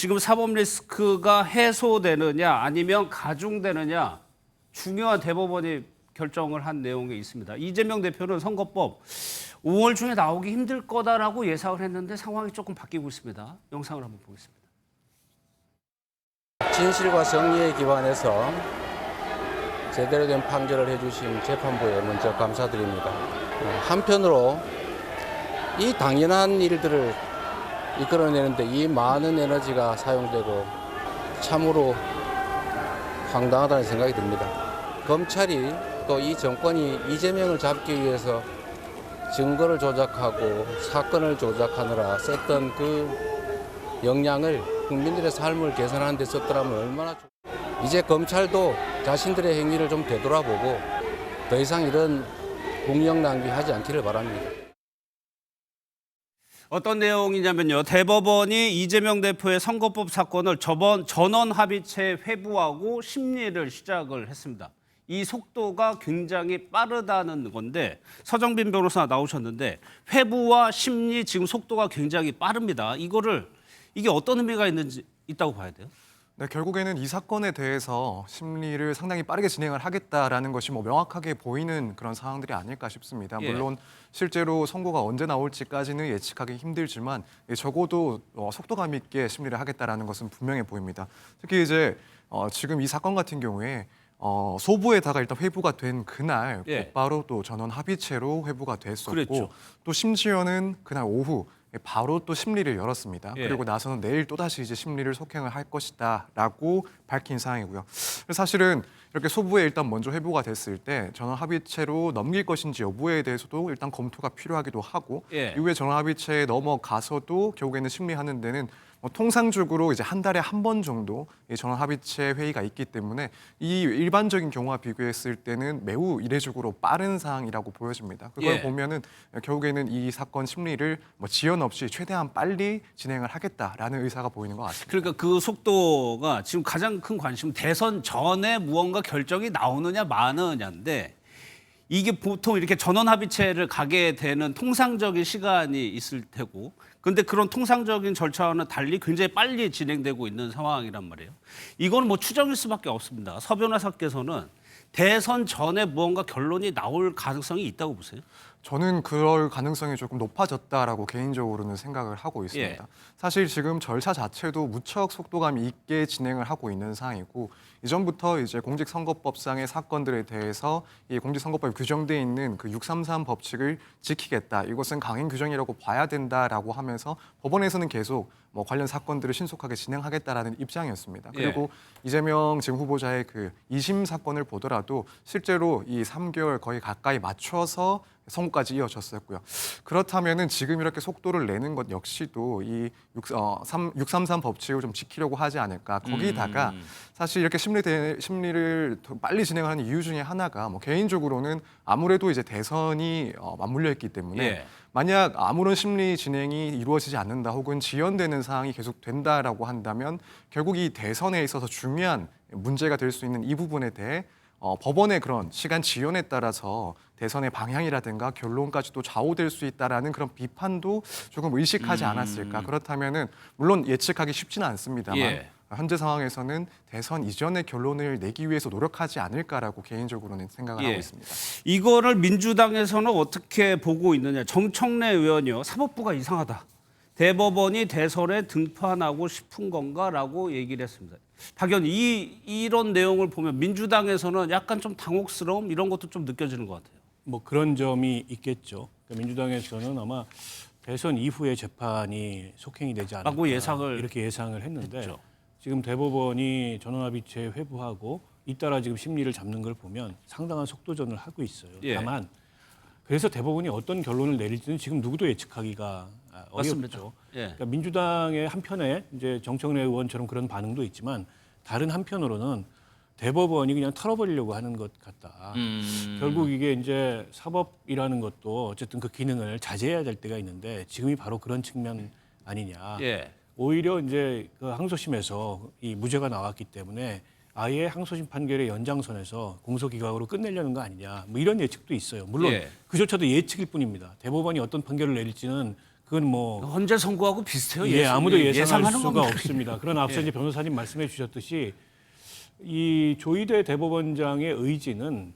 지금 사법 리스크가 해소되느냐 아니면 가중되느냐 중요한 대법원이 결정을 한 내용이 있습니다. 이재명 대표는 선거법 5월 중에 나오기 힘들 거다라고 예상을 했는데 상황이 조금 바뀌고 있습니다. 영상을 한번 보겠습니다. 진실과 정의에 기반해서 제대로 된 판결을 해주신 재판부에 먼저 감사드립니다. 한편으로 이 당연한 일들을 이끌어내는데 이 많은 에너지가 사용되고 참으로 황당하다는 생각이 듭니다. 검찰이 또 이 정권이 이재명을 잡기 위해서 증거를 조작하고 사건을 조작하느라 썼던 그 역량을 국민들의 삶을 개선하는 데 썼더라면 얼마나 이제 검찰도 자신들의 행위를 좀 되돌아보고 더 이상 이런 국력 낭비하지 않기를 바랍니다. 어떤 내용이냐면요. 대법원이 이재명 대표의 선거법 사건을 전원 합의체 회부하고 심리를 시작을 했습니다. 이 속도가 굉장히 빠르다는 건데 서정빈 변호사 나오셨는데 회부와 심리 지금 속도가 굉장히 빠릅니다. 이게 어떤 의미가 있다고 봐야 돼요? 네, 결국에는 이 사건에 대해서 심리를 상당히 빠르게 진행을 하겠다라는 것이 명확하게 보이는 그런 상황들이 아닐까 싶습니다. 예. 물론 실제로 선고가 언제 나올지까지는 예측하기 힘들지만 적어도 속도감 있게 심리를 하겠다라는 것은 분명해 보입니다. 특히 이제 지금 이 사건 같은 경우에 소부에다가 일단 회부가 된 그날 예. 곧바로 또 전원 합의체로 회부가 됐었고 그랬죠. 또 심지어는 그날 오후 바로 또 심리를 열었습니다. 예. 그리고 나서는 내일 또다시 이제 심리를 속행을 할 것이다라고 밝힌 상황이고요. 사실은 이렇게 소부에 일단 먼저 회부가 됐을 때 전원 합의체로 넘길 것인지 여부에 대해서도 일단 검토가 필요하기도 하고 예. 이후에 전원 합의체에 넘어가서도 결국에는 심리하는 데는 통상적으로 이제 한 달에 한 번 정도 이 전원 합의체 회의가 있기 때문에 이 일반적인 경우와 비교했을 때는 매우 이례적으로 빠른 사항이라고 보여집니다. 그걸 예. 보면은 결국에는 이 사건 심리를 지연 없이 최대한 빨리 진행을 하겠다라는 의사가 보이는 것 같습니다. 그러니까 그 속도가 지금 가장 큰 관심은 대선 전에 무언가 결정이 나오느냐 마느냐인데 이게 보통 이렇게 전원 합의체를 가게 되는 통상적인 시간이 있을 테고 근데 그런 통상적인 절차와는 달리 굉장히 빨리 진행되고 있는 상황이란 말이에요. 이건 추정일 수밖에 없습니다. 서 변호사께서는 대선 전에 무언가 결론이 나올 가능성이 있다고 보세요? 저는 그럴 가능성이 조금 높아졌다라고 개인적으로는 생각을 하고 있습니다. 예. 사실 지금 절차 자체도 무척 속도감 있게 진행을 하고 있는 상황이고 이전부터 이제 공직선거법상의 사건들에 대해서 이 공직선거법에 규정되어 있는 그 633 법칙을 지키겠다. 이것은 강행 규정이라고 봐야 된다라고 하면서 법원에서는 계속 관련 사건들을 신속하게 진행하겠다라는 입장이었습니다. 그리고 이재명 지금 후보자의 그 2심 사건을 보더라도 실제로 이 3개월 거의 가까이 맞춰서 선고까지 이어졌었고요. 그렇다면은 지금 이렇게 속도를 내는 것 역시도 이 633 법칙을 좀 지키려고 하지 않을까. 거기다가 사실 이렇게 심리를 더 빨리 진행하는 이유 중에 하나가 개인적으로는 아무래도 이제 대선이 맞물려 있기 때문에 예. 만약 아무런 심리 진행이 이루어지지 않는다 혹은 지연되는 상황이 계속 된다라고 한다면 결국 이 대선에 있어서 중요한 문제가 될 수 있는 이 부분에 대해 법원의 그런 시간 지연에 따라서 대선의 방향이라든가 결론까지도 좌우될 수 있다라는 그런 비판도 조금 의식하지 않았을까. 그렇다면은 물론 예측하기 쉽지는 않습니다만 예. 현재 상황에서는 대선 이전의 결론을 내기 위해서 노력하지 않을까라고 개인적으로는 생각을 하고 있습니다. 이거를 민주당에서는 어떻게 보고 있느냐. 정청래 의원이요. 사법부가 이상하다. 대법원이 대선에 등판하고 싶은 건가라고 얘기를 했습니다. 박 의원, 이런 내용을 보면 민주당에서는 약간 좀 당혹스러움 이런 것도 좀 느껴지는 것 같아요. 그런 점이 있겠죠. 그러니까 민주당에서는 아마 대선 이후에 재판이 속행이 되지 않을까 라고 이렇게 예상을 했는데 했죠. 지금 대법원이 전원합의체 회부하고 잇따라 지금 심리를 잡는 걸 보면 상당한 속도전을 하고 있어요. 예. 다만 그래서 대법원이 어떤 결론을 내릴지는 지금 누구도 예측하기가 맞습니다. 어렵죠. 예. 그러니까 민주당의 한편에 이제 정청래 의원처럼 그런 반응도 있지만 다른 한편으로는 대법원이 그냥 털어버리려고 하는 것 같다. 결국 이게 이제 사법이라는 것도 어쨌든 그 기능을 자제해야 될 때가 있는데 지금이 바로 그런 측면 아니냐. 예. 오히려 이제 그 항소심에서 이 무죄가 나왔기 때문에 아예 항소심 판결의 연장선에서 공소기각으로 끝내려는 거 아니냐. 이런 예측도 있어요. 물론 예. 그조차도 예측일 뿐입니다. 대법원이 어떤 판결을 내릴지는 그건 뭐 헌재 선고하고 비슷해요. 예, 아무도 예상할 예상하는 수가 겁니다. 없습니다. 그러나 앞서 예. 이제 변호사님 말씀해 주셨듯이 이 조희대 대법원장의 의지는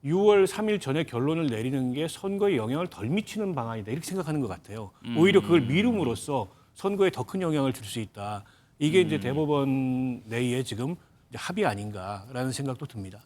6월 3일 전에 결론을 내리는 게 선거에 영향을 덜 미치는 방안이다 이렇게 생각하는 것 같아요. 오히려 그걸 미룸으로써 선거에 더 큰 영향을 줄 수 있다. 이게 이제 대법원 내에 지금 이제 합의 아닌가라는 생각도 듭니다.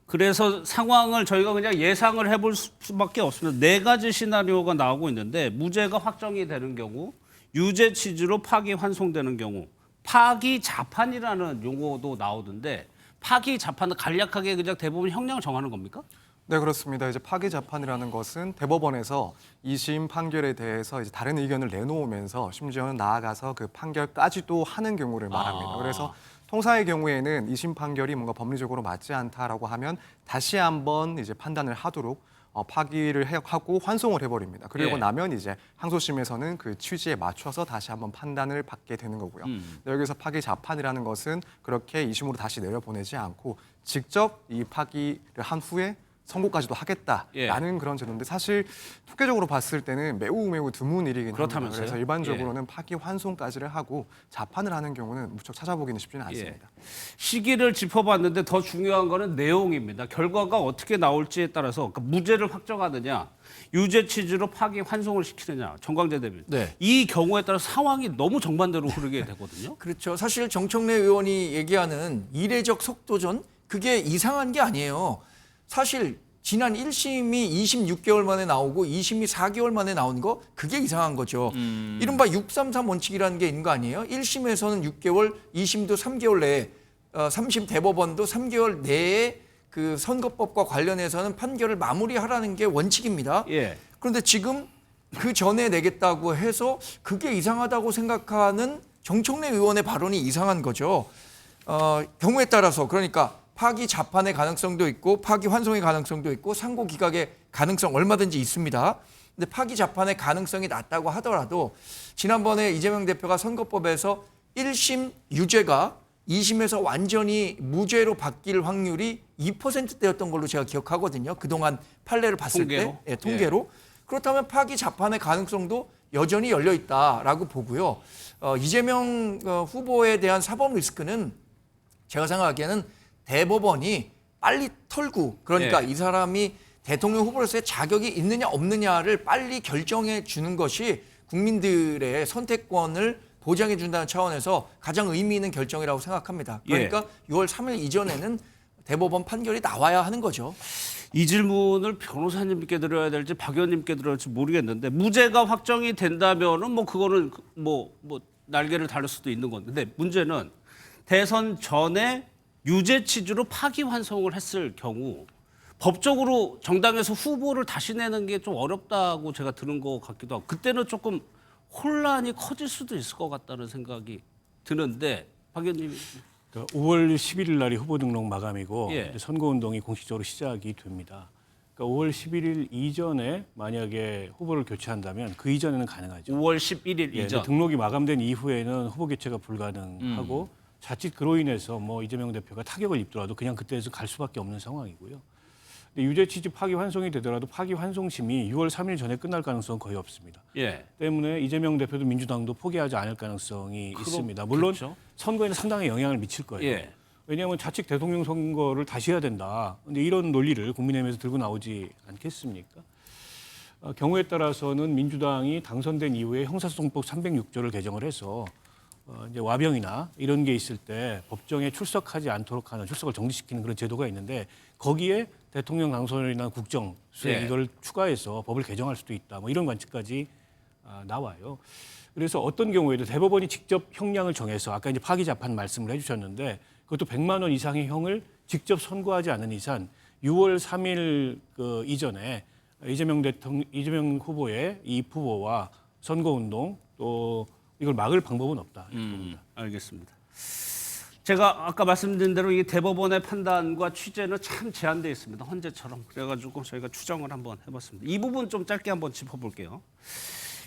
그래서 상황을 저희가 그냥 예상을 해볼 수밖에 없습니다. 네 가지 시나리오가 나오고 있는데 무죄가 확정이 되는 경우, 유죄 취지로 파기 환송되는 경우, 파기 자판이라는 용어도 나오던데 파기 자판은 간략하게 그냥 대부분 형량을 정하는 겁니까? 네, 그렇습니다. 이제 파기 재판이라는 것은 대법원에서 2심 판결에 대해서 이제 다른 의견을 내놓으면서 심지어는 나아가서 그 판결까지도 하는 경우를 말합니다. 그래서 통사의 경우에는 2심 판결이 뭔가 법리적으로 맞지 않다라고 하면 다시 한번 이제 판단을 하도록 파기를 하고 환송을 해버립니다. 그리고 예. 나면 이제 항소심에서는 그 취지에 맞춰서 다시 한번 판단을 받게 되는 거고요. 근데 여기서 파기 자판이라는 것은 그렇게 2심으로 다시 내려보내지 않고 직접 이 파기를 한 후에 선고까지도 하겠다라는 그런 제도인데 사실 통계적으로 봤을 때는 매우 드문 일이긴 합니다. 그렇다면서요? 그래서 일반적으로는 파기 환송까지를 하고 자판을 하는 경우는 무척 찾아보기는 쉽지는 않습니다. 시기를 짚어봤는데 더 중요한 거는 내용입니다. 결과가 어떻게 나올지에 따라서 그러니까 무죄를 확정하느냐, 유죄 취지로 파기 환송을 시키느냐, 정광재 대변인. 네. 이 경우에 따라 상황이 너무 정반대로 흐르게 되거든요. 그렇죠. 사실 정청래 의원이 얘기하는 이례적 속도전 그게 이상한 게 아니에요. 사실 지난 1심이 26개월 만에 나오고 2심이 4개월 만에 나온 거 그게 이상한 거죠. 이른바 633 원칙이라는 게 있는 거 아니에요? 1심에서는 6개월, 2심도 3개월 내에 3심 대법원도 3개월 내에 그 선거법과 관련해서는 판결을 마무리하라는 게 원칙입니다. 예. 그런데 지금 그 전에 내겠다고 해서 그게 이상하다고 생각하는 정청래 의원의 발언이 이상한 거죠. 경우에 따라서 그러니까 파기 자판의 가능성도 있고 파기 환송의 가능성도 있고 상고 기각의 가능성 얼마든지 있습니다. 근데 파기 자판의 가능성이 낮다고 하더라도 지난번에 이재명 대표가 선거법에서 1심 유죄가 2심에서 완전히 무죄로 바뀔 확률이 2%대였던 걸로 제가 기억하거든요. 그동안 판례를 봤을 통계로? 때 예, 통계로. 그렇다면 파기 자판의 가능성도 여전히 열려 있다라고 보고요. 이재명 후보에 대한 사법 리스크는 제가 생각하기에는 대법원이 빨리 털고 그러니까 이 사람이 대통령 후보로서의 자격이 있느냐 없느냐를 빨리 결정해 주는 것이 국민들의 선택권을 보장해 준다는 차원에서 가장 의미 있는 결정이라고 생각합니다. 그러니까 6월 3일 이전에는 대법원 판결이 나와야 하는 거죠. 이 질문을 변호사님께 드려야 될지 박 의원님께 드려야 될지 모르겠는데 무죄가 확정이 된다면은 뭐 그거는 뭐 날개를 달을 수도 있는 건데 근데 문제는 대선 전에 유죄 취지로 파기 환송을 했을 경우 법적으로 정당에서 후보를 다시 내는 게 좀 어렵다고 제가 들은 것 같기도 하고 그때는 조금 혼란이 커질 수도 있을 것 같다는 생각이 드는데 박 의원님이 5월 11일 날이 후보 등록 마감이고 예. 이제 선거운동이 공식적으로 시작이 됩니다. 그러니까 5월 11일 이전에 만약에 후보를 교체한다면 그 이전에는 가능하죠. 5월 11일 예, 이전 등록이 마감된 이후에는 후보 교체가 불가능하고 자칫 그로 인해서 뭐 이재명 대표가 타격을 입더라도 그냥 그때에서 갈 수밖에 없는 상황이고요. 근데 유죄 취지 파기 환송이 되더라도 파기 환송심이 6월 3일 전에 끝날 가능성은 거의 없습니다. 예. 때문에 이재명 대표도 민주당도 포기하지 않을 가능성이 있습니다. 물론 그렇죠. 선거에는 상당히 영향을 미칠 거예요. 예. 왜냐하면 자칫 대통령 선거를 다시 해야 된다. 근데 이런 논리를 국민의힘에서 들고 나오지 않겠습니까? 경우에 따라서는 민주당이 당선된 이후에 형사소송법 306조를 개정을 해서 이제 와병이나 이런 게 있을 때 법정에 출석하지 않도록 하는 출석을 정지시키는 그런 제도가 있는데 거기에 대통령 당선이나 국정 수행 네. 이걸 추가해서 법을 개정할 수도 있다. 뭐 이런 관측까지 나와요. 그래서 어떤 경우에도 대법원이 직접 형량을 정해서 아까 이제 파기 자판 말씀을 해주셨는데 그것도 100만 원 이상의 형을 직접 선고하지 않은 이상 6월 3일 그 이전에 이재명 후보의 이 후보와 선거운동 또 이걸 막을 방법은 없다. 알겠습니다. 제가 아까 말씀드린 대로 이 대법원의 판단과 취재는 참 제한되어 있습니다. 헌재처럼. 그래가지고 저희가 추정을 한번 해봤습니다. 이 부분 좀 짧게 한번 짚어볼게요.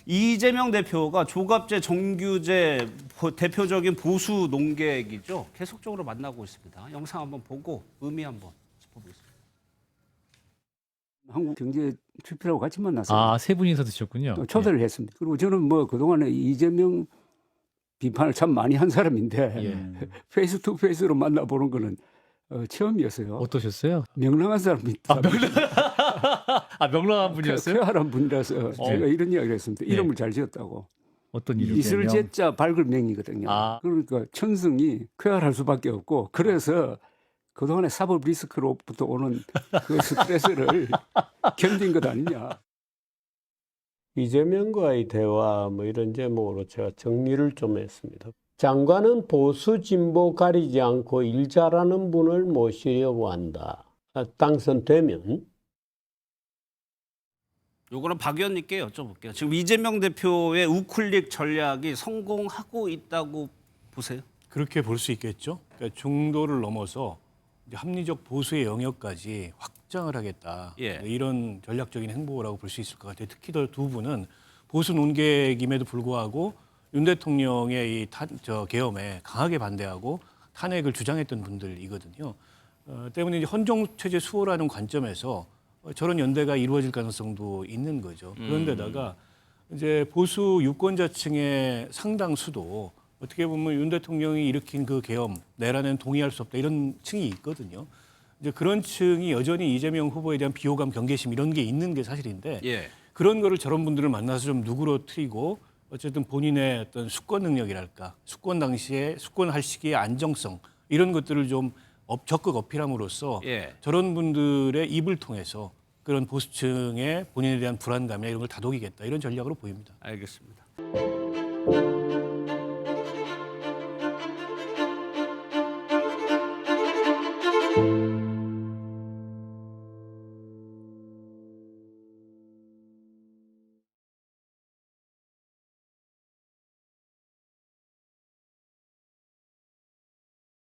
이재명 대표가 조갑제, 정규제 대표적인 보수 농객이죠. 계속적으로 만나고 있습니다. 영상 한번 보고 의미 한번 짚어보겠습니다. 한국 경제 투표하고 같이 만났어요. 아, 세 분이서 드셨군요. 초대를 했습니다. 그리고 저는 뭐 그동안에 이재명 비판을 참 많이 한 사람인데 예. 페이스 투 페이스로 만나보는 거는 처음이었어요. 어떠셨어요? 명랑한 사람입니다. 아, 명랑한 분이었어요? 쾌활한 분이라서 제가 이런 이야기를 했습니다. 네. 이름을 잘 지었다고. 어떤 이름? 이슬 제자 밝을 명이거든요. 아. 그러니까 천승이 쾌활할 수밖에 없고 그래서 그동안의 사법 리스크로부터 오는 그 스트레스를 견딘 것 아니냐. 이재명과의 대화 뭐 이런 제목으로 제가 정리를 좀 했습니다. 장관은 보수 진보 가리지 않고 일 잘하는 분을 모시려고 한다. 당선되면 요거는 박 의원님께 여쭤볼게요. 지금 이재명 대표의 우클릭 전략이 성공하고 있다고 보세요? 그렇게 볼 수 있겠죠. 그러니까 중도를 넘어서 이제 합리적 보수의 영역까지 확장을 하겠다. 예. 이런 전략적인 행보라고 볼 수 있을 것 같아요. 특히 더 두 분은 보수 논객임에도 불구하고 윤 대통령의 이 계엄에 강하게 반대하고 탄핵을 주장했던 분들이거든요. 때문에 이제 헌정 체제 수호라는 관점에서 저런 연대가 이루어질 가능성도 있는 거죠. 그런데다가 이제 보수 유권자층의 상당수도 어떻게 보면 윤 대통령이 일으킨 그 계엄 내란에는 동의할 수 없다 이런 층이 있거든요. 이제 그런 층이 여전히 이재명 후보에 대한 비호감, 경계심 이런 게 있는 게 사실인데 예. 그런 거를 저런 분들을 만나서 좀 누그러뜨리고 어쨌든 본인의 어떤 수권 능력이랄까, 수권 당시에 수권할 시기의 안정성 이런 것들을 좀 적극 어필함으로써 예. 저런 분들의 입을 통해서 그런 보수층의 본인에 대한 불안감이나 이런 걸 다독이겠다 이런 전략으로 보입니다. 알겠습니다.